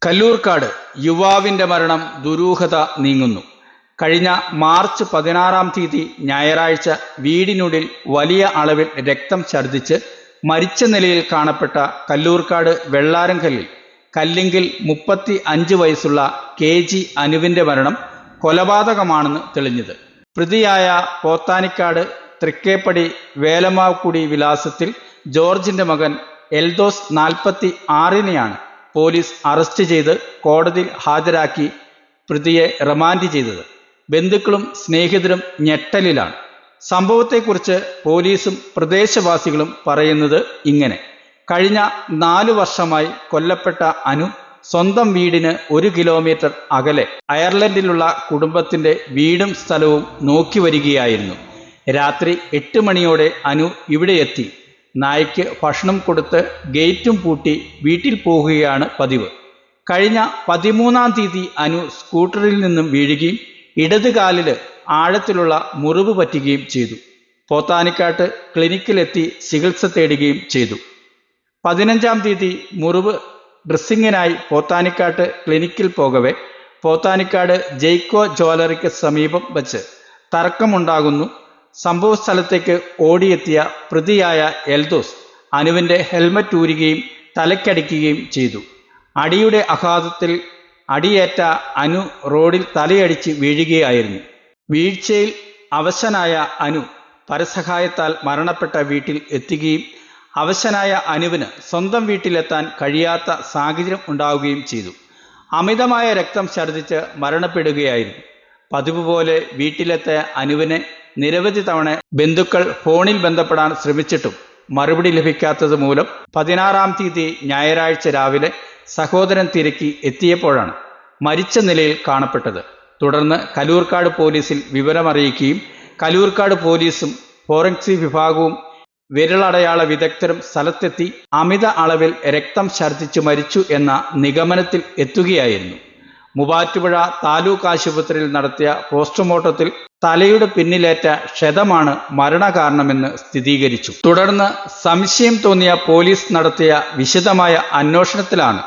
കല്ലൂർക്കാട് യുവാവിന്റെ മരണം ദുരൂഹത നീങ്ങുന്നു. കഴിഞ്ഞ മാർച്ച് 16-ാം തീയതി ഞായറാഴ്ച വീടിനുള്ളിൽ വലിയ അളവിൽ രക്തം ഛർദ്ദിച്ച് മരിച്ച നിലയിൽ കാണപ്പെട്ട കല്ലൂർക്കാട് വെള്ളാരംകല്ലിൽ കല്ലിങ്കിൽ 35 വയസ്സുള്ള KG അനുവിന്റെ മരണം കൊലപാതകമാണെന്ന് തെളിഞ്ഞത്. പ്രതിയായ പോത്താനിക്കാട് തൃക്കേപ്പടി വേലമാക്കുടി വിലാസത്തിൽ ജോർജിന്റെ മകൻ എൽദോസ് 46-നെയാണ് പോലീസ് അറസ്റ്റ് ചെയ്ത് കോടതിയിൽ ഹാജരാക്കി പ്രതിയെ റിമാൻഡ് ചെയ്തത്. ബന്ധുക്കളും സ്നേഹിതരും ഞെട്ടലിലാണ്. സംഭവത്തെക്കുറിച്ച് പോലീസും പ്രദേശവാസികളും പറയുന്നത് ഇങ്ങനെ: കഴിഞ്ഞ 4 വർഷമായി കൊല്ലപ്പെട്ട അനു സ്വന്തം വീടിന് 1 കിലോമീറ്റർ അകലെ അയർലൻഡിലുള്ള കുടുംബത്തിന്റെ വീടും സ്ഥലവും നോക്കി വരികയായിരുന്നു. രാത്രി 8 മണിയോടെ അനു ഇവിടെ എത്തി. നായ്ക്ക് ഭക്ഷണം കൊടുത്ത് ഗേറ്റും പൂട്ടി വീട്ടിൽ പോകുകയാണ് പതിവ്. കഴിഞ്ഞ 13-ാം തീയതി അനു സ്കൂട്ടറിൽ നിന്നും വീഴുകയും ഇടതുകാലിൽ ആഴത്തിലുള്ള മുറിവ് പറ്റുകയും ചെയ്തു. പോത്താനിക്കാട്ട് ക്ലിനിക്കിലെത്തി ചികിത്സ തേടുകയും ചെയ്തു. 15-ാം തീയതി മുറിവ് ഡ്രസ്സിങ്ങിനായി പോത്താനിക്കാട്ട് ക്ലിനിക്കിൽ പോകവെ പോത്താനിക്കാട് ജെയ്ക്കോ ജ്വല്ലറിക്ക് സമീപം വച്ച് തർക്കമുണ്ടാകുന്നു. സംഭവ സ്ഥലത്തേക്ക് ഓടിയെത്തിയ പ്രതിയായ എൽദോസ് അനുവിൻ്റെ ഹെൽമറ്റ് ഊരുകയും തലയ്ക്കടിക്കുകയും ചെയ്തു. അടിയുടെ ആഘാതത്തിൽ അടിയേറ്റ അനു റോഡിൽ തലയടിച്ച് വീഴുകയായിരുന്നു. വീഴ്ചയിൽ അവശനായ അനു പരസഹായത്താൽ മരണപ്പെട്ട വീട്ടിൽ എത്തുകയും അവശനായ അനുവിന് സ്വന്തം വീട്ടിലെത്താൻ കഴിയാത്ത സാഹചര്യം ഉണ്ടാവുകയും ചെയ്തു. അമിതമായ രക്തം ഛർദ്ദിച്ച് മരണപ്പെടുകയായിരുന്നു. പതിവ് പോലെ വീട്ടിലെത്തിയ അനുവിനെ നിരവധി തവണ ബന്ധുക്കൾ ഫോണിൽ ബന്ധപ്പെടാൻ ശ്രമിച്ചിട്ടും മറുപടി ലഭിക്കാത്തത് മൂലം 16-ാം തീയതി ഞായറാഴ്ച രാവിലെ സഹോദരൻ തിരക്കി എത്തിയപ്പോഴാണ് മരിച്ച നിലയിൽ കാണപ്പെട്ടത്. തുടർന്ന് കല്ലൂർക്കാട് പോലീസിൽ വിവരമറിയിക്കുകയും കല്ലൂർക്കാട് പോലീസും ഫോറൻസിക് വിഭാഗവും വിരലടയാള വിദഗ്ധരും സ്ഥലത്തെത്തി അമിത അളവിൽ രക്തം ഛർദ്ദിച്ചു മരിച്ചു എന്ന നിഗമനത്തിൽ എത്തുകയായിരുന്നു. മൂവാറ്റുപുഴ താലൂക്ക് ആശുപത്രിയിൽ നടത്തിയ പോസ്റ്റ്മോർട്ടത്തിൽ തലയുടെ പിന്നിലേറ്റ ക്ഷതമാണ് മരണകാരണമെന്ന് സ്ഥിരീകരിച്ചു. തുടർന്ന് സംശയം തോന്നിയ പോലീസ് നടത്തിയ വിശദമായ അന്വേഷണത്തിലാണ്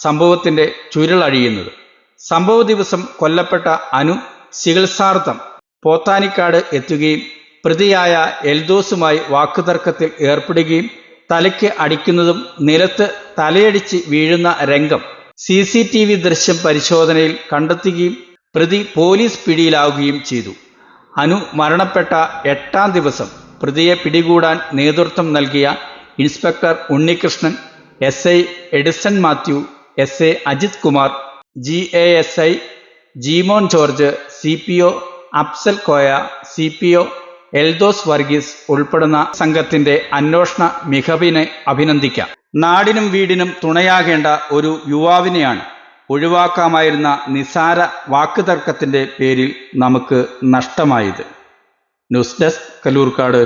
സംഭവത്തിന്റെ ചുരുളഴിയുന്നത്. സംഭവ ദിവസം കൊല്ലപ്പെട്ട അനു ചികിത്സാർത്ഥം പോത്താനിക്കാട് എത്തുകയും പ്രതിയായ എൽദോസുമായി വാക്കുതർക്കത്തിൽ ഏർപ്പെടുകയും തലയ്ക്ക് അടിക്കുന്നതും നിലത്ത് തലയടിച്ച് വീഴുന്ന രംഗം CCTV ദൃശ്യം പരിശോധനയിൽ കണ്ടെത്തുകയും പ്രതി പോലീസ് പിടിയിലാവുകയും ചെയ്തു. അനു മരണപ്പെട്ട 8-ാം ദിവസം പ്രതിയെ പിടികൂടാൻ നേതൃത്വം നൽകിയ inspector Unnikrishnan, SI Edison Mathew, SA Ajith Kumar, GASI Jeemon George, CPO Afsal Koya, CPO Eldhose Varghese ഉൾപ്പെടുന്ന സംഘത്തിന്റെ അന്വേഷണ മികവിനെ അഭിനന്ദിക്കാം. നാടിനും വീടിനും തുണയാകേണ്ട ഒരു യുവാവിനെയാണ് ഒഴിവാക്കാമായിരുന്ന നിസാര വാക്കുതർക്കത്തിന്റെ പേരിൽ നമുക്ക് നഷ്ടമായത്. News desk, Kallurkad.